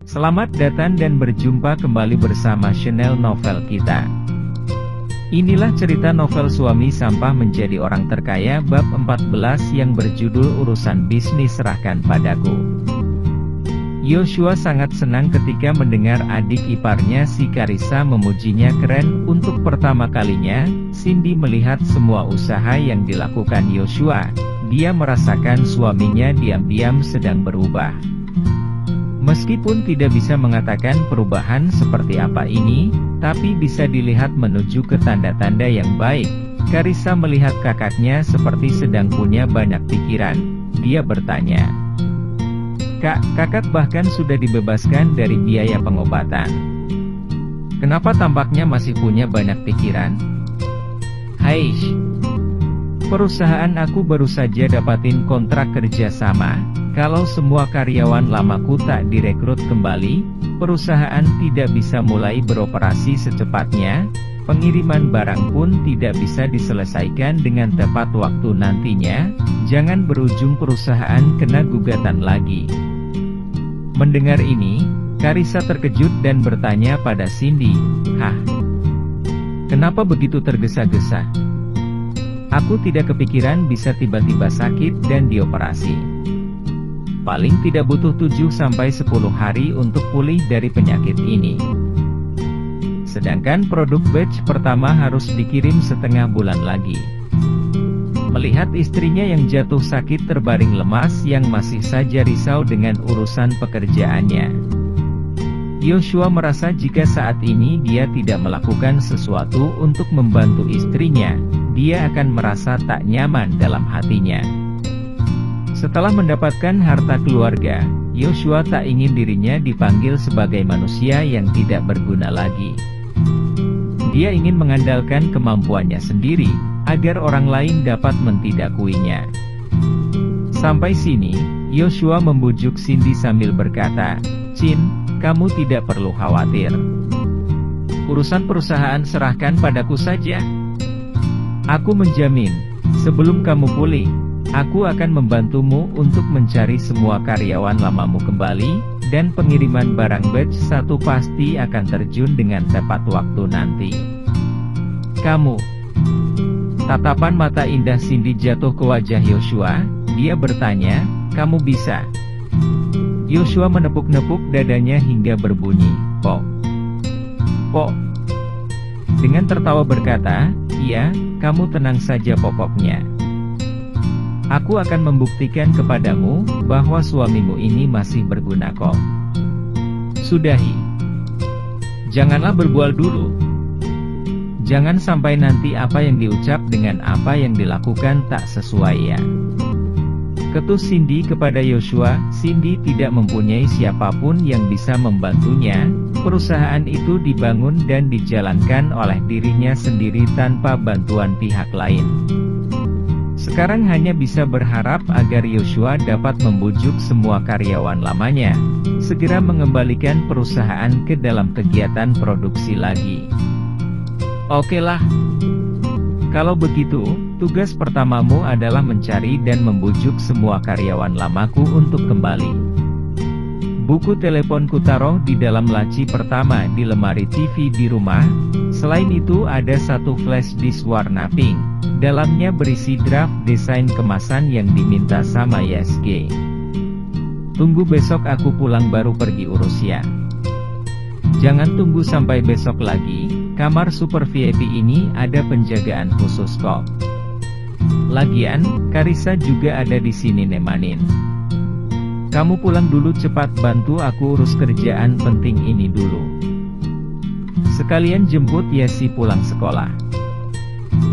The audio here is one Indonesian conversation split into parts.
Selamat datang dan berjumpa kembali bersama channel novel kita. Inilah cerita novel Suami Sampah Menjadi Orang Terkaya bab 14 yang berjudul Urusan Bisnis Serahkan Padaku. Yoshua sangat senang ketika mendengar adik iparnya si Karissa memujinya keren. Untuk pertama kalinya, Cindy melihat semua usaha yang dilakukan Yoshua. Dia merasakan suaminya diam-diam sedang berubah. Meskipun tidak bisa mengatakan perubahan seperti apa ini, tapi bisa dilihat menuju ke tanda-tanda yang baik. Karissa melihat kakaknya seperti sedang punya banyak pikiran. Dia bertanya, "Kak, kakak bahkan sudah dibebaskan dari biaya pengobatan. Kenapa tampaknya masih punya banyak pikiran?" "Haish, perusahaan aku baru saja dapatin kontrak kerja sama. Kalau semua karyawan lamaku tak direkrut kembali, perusahaan tidak bisa mulai beroperasi secepatnya, pengiriman barang pun tidak bisa diselesaikan dengan tepat waktu nantinya, jangan berujung perusahaan kena gugatan lagi." Mendengar ini, Karissa terkejut dan bertanya pada Cindy, "Hah? Kenapa begitu tergesa-gesa? Aku tidak kepikiran bisa tiba-tiba sakit dan dioperasi. Paling tidak butuh 7-10 hari untuk pulih dari penyakit ini. Sedangkan produk batch pertama harus dikirim setengah bulan lagi." Melihat istrinya yang jatuh sakit terbaring lemas yang masih saja risau dengan urusan pekerjaannya, Yoshua merasa jika saat ini dia tidak melakukan sesuatu untuk membantu istrinya, dia akan merasa tak nyaman dalam hatinya. Setelah mendapatkan harta keluarga, Yoshua tak ingin dirinya dipanggil sebagai manusia yang tidak berguna lagi. Dia ingin mengandalkan kemampuannya sendiri, agar orang lain dapat mentidakuinya. Sampai sini, Yoshua membujuk Cindy sambil berkata, "Cin, kamu tidak perlu khawatir. Urusan perusahaan serahkan padaku saja. Aku menjamin, sebelum kamu pulih, aku akan membantumu untuk mencari semua karyawan lamamu kembali, dan pengiriman barang batch 1 pasti akan terjun dengan tepat waktu nanti." "Kamu..." Tatapan mata indah Cindy jatuh ke wajah Yoshua. Dia bertanya, "Kamu bisa?" Yoshua menepuk-nepuk dadanya hingga berbunyi, "Pok, pok." Dengan tertawa berkata, "Iya, kamu tenang saja pokoknya. Aku akan membuktikan kepadamu, bahwa suamimu ini masih berguna kok. Sudahi. Janganlah berbual dulu. Jangan sampai nanti apa yang diucap dengan apa yang dilakukan tak sesuai ya." Ketus Cindy kepada Yoshua. Cindy tidak mempunyai siapapun yang bisa membantunya. Perusahaan itu dibangun dan dijalankan oleh dirinya sendiri tanpa bantuan pihak lain. Sekarang hanya bisa berharap agar Yoshua dapat membujuk semua karyawan lamanya, segera mengembalikan perusahaan ke dalam kegiatan produksi lagi. "Oke lah. Kalau begitu, tugas pertamamu adalah mencari dan membujuk semua karyawan lamaku untuk kembali. Buku teleponku taruh di dalam laci pertama di lemari TV di rumah. Selain itu ada satu flash disk warna pink. Dalamnya berisi draft desain kemasan yang diminta sama YSG. Tunggu besok aku pulang baru pergi urus ya. Jangan tunggu sampai besok lagi, kamar super VIP ini ada penjagaan khusus kok. Lagian, Karissa juga ada di sini nemanin. Kamu pulang dulu cepat, bantu aku urus kerjaan penting ini dulu. Sekalian jemput Yesi pulang sekolah."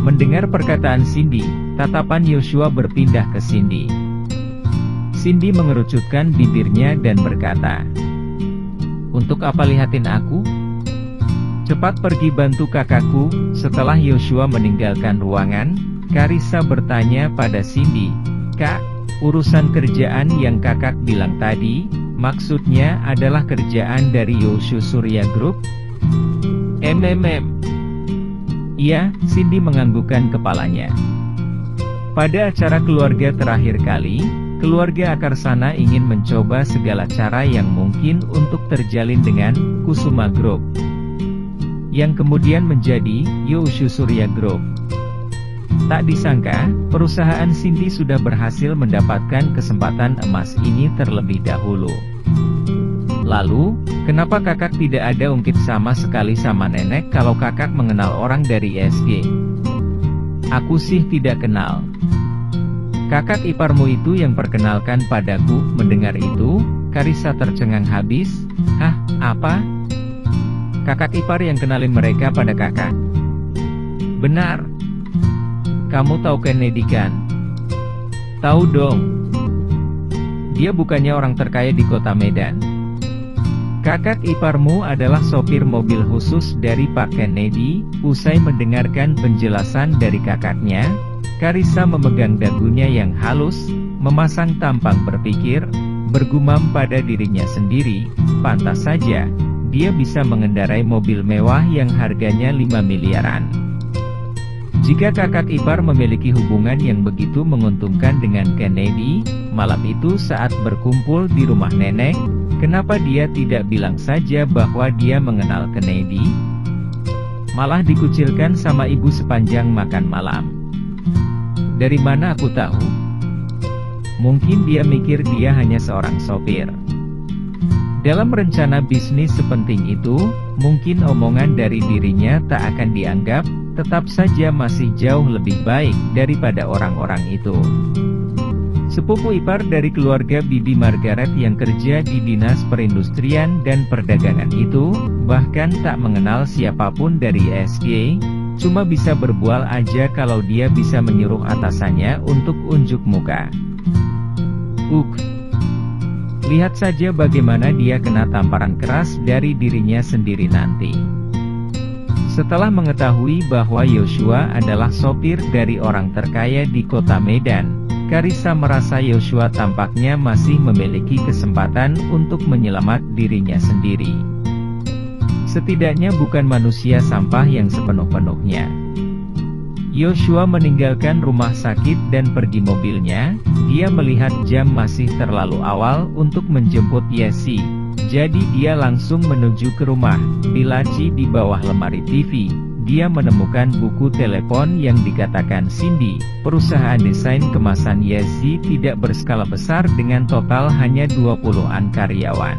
Mendengar perkataan Cindy, tatapan Yoshua berpindah ke Cindy. Cindy mengerucutkan bibirnya dan berkata, "Untuk apa lihatin aku? Cepat pergi bantu kakakku." Setelah Yoshua meninggalkan ruangan, Karissa bertanya pada Cindy, "Kak, urusan kerjaan yang kakak bilang tadi, maksudnya adalah kerjaan dari Yoshua Surya Group?" "Iya," Cindy menganggukkan kepalanya. Pada acara keluarga terakhir kali, keluarga Akarsana ingin mencoba segala cara yang mungkin untuk terjalin dengan Kusuma Group, yang kemudian menjadi Yoshu Surya Group. Tak disangka, perusahaan Cindy sudah berhasil mendapatkan kesempatan emas ini terlebih dahulu. Lalu, kenapa kakak tidak ada ungkit sama sekali sama nenek kalau kakak mengenal orang dari SG? Aku sih tidak kenal. Kakak iparmu itu yang perkenalkan padaku. Mendengar itu, Karissa tercengang habis. Hah, apa? Kakak ipar yang kenalin mereka pada kakak? Benar. Kamu tahu Kennedy kan? Tahu dong. Dia bukannya orang terkaya di kota Medan. Kakak iparmu adalah sopir mobil khusus dari Pak Kennedy. Usai mendengarkan penjelasan dari kakaknya, Karissa memegang dagunya yang halus, memasang tampang berpikir, bergumam pada dirinya sendiri, pantas saja, dia bisa mengendarai mobil mewah yang harganya 5 miliaran. Jika kakak ipar memiliki hubungan yang begitu menguntungkan dengan Kennedy, malam itu saat berkumpul di rumah nenek, kenapa dia tidak bilang saja bahwa dia mengenal Kennedy? Malah dikucilkan sama ibu sepanjang makan malam. Dari mana aku tahu? Mungkin dia mikir dia hanya seorang sopir. Dalam rencana bisnis sepenting itu, mungkin omongan dari dirinya tak akan dianggap, tetap saja masih jauh lebih baik daripada orang-orang itu. Sepupu ipar dari keluarga Bibi Margaret yang kerja di Dinas Perindustrian dan Perdagangan itu, bahkan tak mengenal siapapun dari SG, cuma bisa berbual aja kalau dia bisa menyuruh atasannya untuk unjuk muka. Lihat saja bagaimana dia kena tamparan keras dari dirinya sendiri nanti. Setelah mengetahui bahwa Yoshua adalah sopir dari orang terkaya di kota Medan, Karissa merasa Yoshua tampaknya masih memiliki kesempatan untuk menyelamat dirinya sendiri. Setidaknya bukan manusia sampah yang sepenuh-penuhnya. Yoshua meninggalkan rumah sakit dan pergi mobilnya. Dia melihat jam masih terlalu awal untuk menjemput Yesi. Jadi dia langsung menuju ke rumah. Di laci di bawah lemari TV, dia menemukan buku telepon yang dikatakan Cindy. Perusahaan desain kemasan Yesi tidak berskala besar dengan total hanya 20-an karyawan.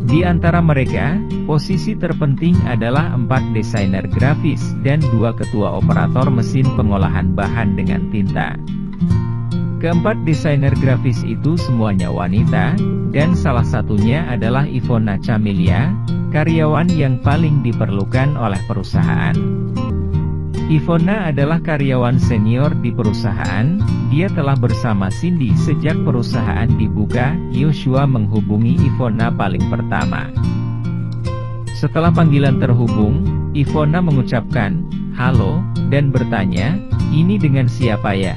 Di antara mereka, posisi terpenting adalah 4 desainer grafis dan 2 ketua operator mesin pengolahan bahan dengan tinta. Keempat desainer grafis itu semuanya wanita, dan salah satunya adalah Ivona Camilia, karyawan yang paling diperlukan oleh perusahaan. Ivona adalah karyawan senior di perusahaan. Dia telah bersama Cindy sejak perusahaan dibuka. Yoshua menghubungi Ivona paling pertama. Setelah panggilan terhubung, Ivona mengucapkan, "Halo," dan bertanya, "Ini dengan siapa ya?"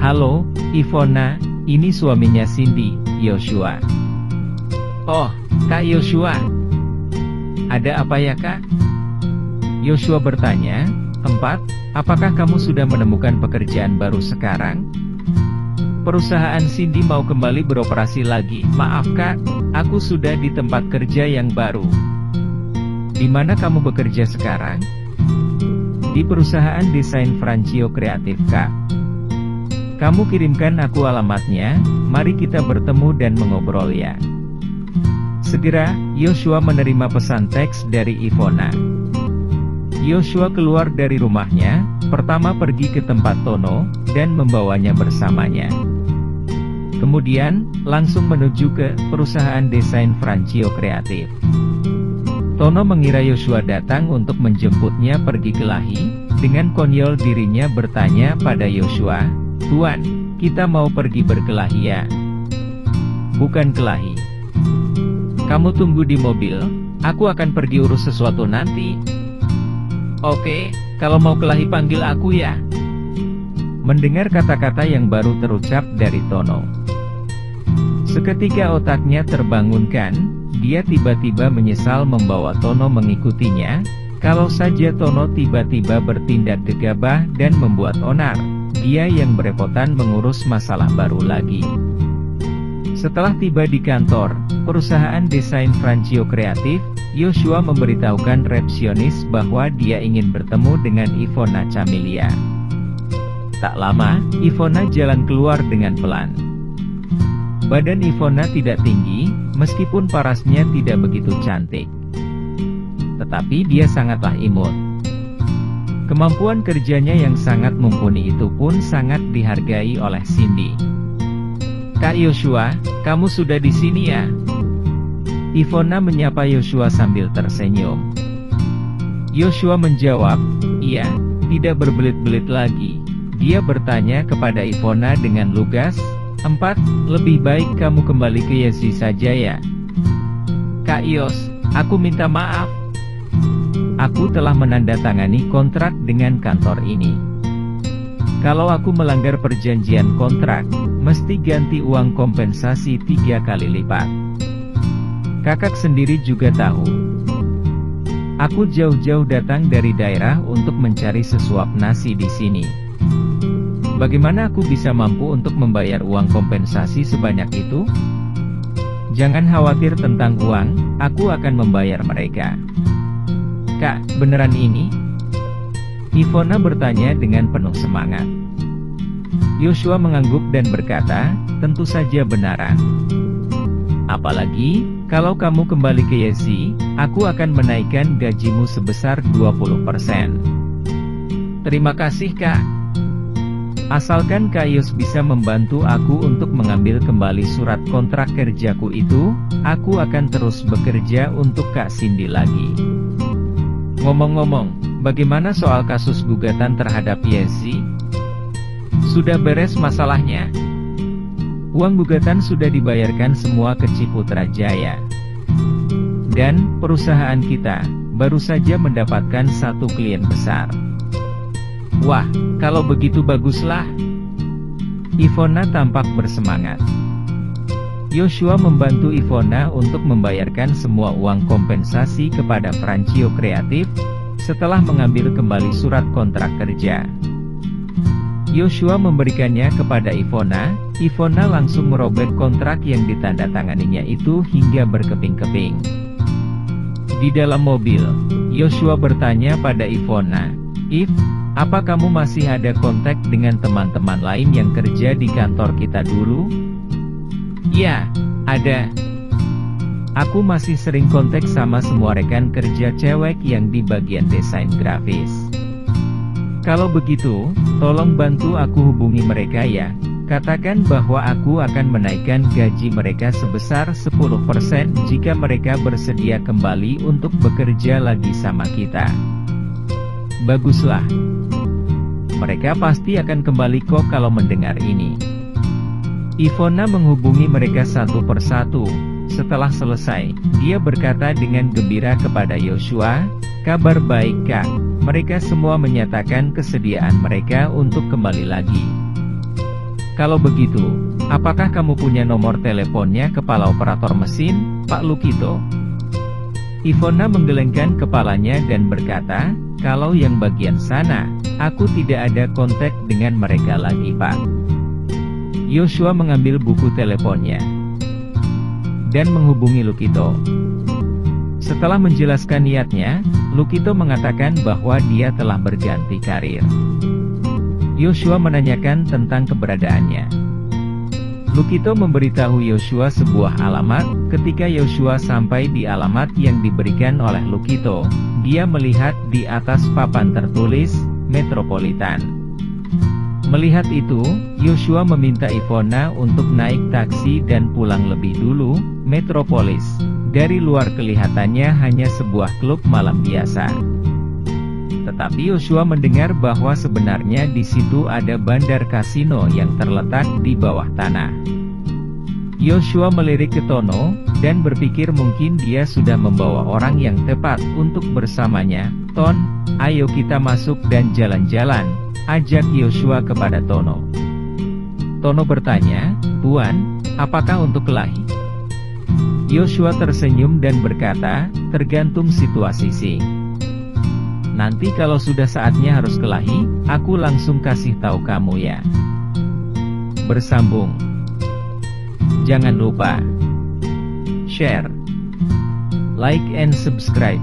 "Halo, Ivona, ini suaminya Cindy, Yoshua." "Oh, Kak Yoshua. Ada apa ya, Kak?" Yoshua bertanya, "4. Apakah kamu sudah menemukan pekerjaan baru sekarang?" "Perusahaan Cindy mau kembali beroperasi lagi. Maaf Kak, aku sudah di tempat kerja yang baru." "Di mana kamu bekerja sekarang?" "Di perusahaan desain Francio Kreatif Kak." "Kamu kirimkan aku alamatnya, mari kita bertemu dan mengobrol ya." Segera, Yoshua menerima pesan teks dari Ivona. Yoshua keluar dari rumahnya, pertama pergi ke tempat Tono, dan membawanya bersamanya. Kemudian, langsung menuju ke perusahaan desain Francio Kreatif. Tono mengira Yoshua datang untuk menjemputnya pergi ke Lahi. Dengan konyol dirinya bertanya pada Yoshua, "Tuan, kita mau pergi berkelahi ya?" "Bukan kelahi. Kamu tunggu di mobil, aku akan pergi urus sesuatu nanti." "Oke, kalau mau kelahi panggil aku ya." Mendengar kata-kata yang baru terucap dari Tono, seketika otaknya terbangunkan. Dia tiba-tiba menyesal membawa Tono mengikutinya. Kalau saja Tono tiba-tiba bertindak gegabah dan membuat onar, dia yang berepotan mengurus masalah baru lagi. Setelah tiba di kantor perusahaan desain Francio Kreatif, Yoshua memberitahukan resepsionis bahwa dia ingin bertemu dengan Ivona Camelia. Tak lama, Ivona jalan keluar dengan pelan. Badan Ivona tidak tinggi, meskipun parasnya tidak begitu cantik. Tetapi dia sangatlah imut. Kemampuan kerjanya yang sangat mumpuni itu pun sangat dihargai oleh Cindy. "Kak Yoshua, kamu sudah di sini ya?" Ivona menyapa Yoshua sambil tersenyum. Yoshua menjawab, "Iya," tidak berbelit-belit lagi. Dia bertanya kepada Ivona dengan lugas, "Lebih baik kamu kembali ke Yesi saja ya." "Kak Yos, aku minta maaf. Aku telah menandatangani kontrak dengan kantor ini. Kalau aku melanggar perjanjian kontrak, mesti ganti uang kompensasi 3 kali lipat. Kakak sendiri juga tahu. Aku jauh-jauh datang dari daerah untuk mencari sesuap nasi di sini. Bagaimana aku bisa mampu untuk membayar uang kompensasi sebanyak itu? Jangan khawatir tentang uang, aku akan membayar mereka." "Kak, beneran ini?" Ivona bertanya dengan penuh semangat. Yoshua mengangguk dan berkata, "Tentu saja benaran. Apalagi, kalau kamu kembali ke Yesi, aku akan menaikkan gajimu sebesar 20%. "Terima kasih Kak. Asalkan Kak Yos bisa membantu aku untuk mengambil kembali surat kontrak kerjaku itu, aku akan terus bekerja untuk Kak Cindy lagi. Ngomong-ngomong, bagaimana soal kasus gugatan terhadap Yesi? Sudah beres masalahnya?" "Uang gugatan sudah dibayarkan semua ke Ciputra Jaya. Dan, perusahaan kita, baru saja mendapatkan 1 klien besar." "Wah, kalau begitu baguslah." Ivona tampak bersemangat. Yoshua membantu Ivona untuk membayarkan semua uang kompensasi kepada Francio Kreatif, setelah mengambil kembali surat kontrak kerja. Yoshua memberikannya kepada Ivona. Ivona langsung merobek kontrak yang ditandatanganinya itu hingga berkeping-keping. Di dalam mobil, Yoshua bertanya pada Ivona, "Iv, apa kamu masih ada kontak dengan teman-teman lain yang kerja di kantor kita dulu?" "Ya, ada. Aku masih sering kontak sama semua rekan kerja cewek yang di bagian desain grafis. Kalau begitu, tolong bantu aku hubungi mereka ya. Katakan bahwa aku akan menaikkan gaji mereka sebesar 10% jika mereka bersedia kembali untuk bekerja lagi sama kita." "Baguslah. Mereka pasti akan kembali kok kalau mendengar ini." Ivona menghubungi mereka satu persatu. Setelah selesai, dia berkata dengan gembira kepada Yoshua, "Kabar baik Kak, mereka semua menyatakan kesediaan mereka untuk kembali lagi. Kalau begitu, apakah kamu punya nomor teleponnya kepala operator mesin, Pak Lukito?" Ivona menggelengkan kepalanya dan berkata, "Kalau yang bagian sana, aku tidak ada kontak dengan mereka lagi Pak." Yoshua mengambil buku teleponnya dan menghubungi Lukito. Setelah menjelaskan niatnya, Lukito mengatakan bahwa dia telah berganti karir. Yoshua menanyakan tentang keberadaannya. Lukito memberitahu Yoshua sebuah alamat. Ketika Yoshua sampai di alamat yang diberikan oleh Lukito, dia melihat di atas papan tertulis, Metropolitan. Melihat itu, Yoshua meminta Ivona untuk naik taksi dan pulang lebih dulu. Metropolis, dari luar kelihatannya hanya sebuah klub malam biasa. Tetapi Yoshua mendengar bahwa sebenarnya di situ ada bandar kasino yang terletak di bawah tanah. Yoshua melirik ke Tono, dan berpikir mungkin dia sudah membawa orang yang tepat untuk bersamanya. "Ton, ayo kita masuk dan jalan-jalan," ajak Yoshua kepada Tono. Tono bertanya, "Tuan, apakah untuk kelahi?" Yoshua tersenyum dan berkata, "Tergantung situasi sih. Nanti kalau sudah saatnya harus kelahi, aku langsung kasih tahu kamu ya. Bersambung. Jangan lupa share, like and subscribe.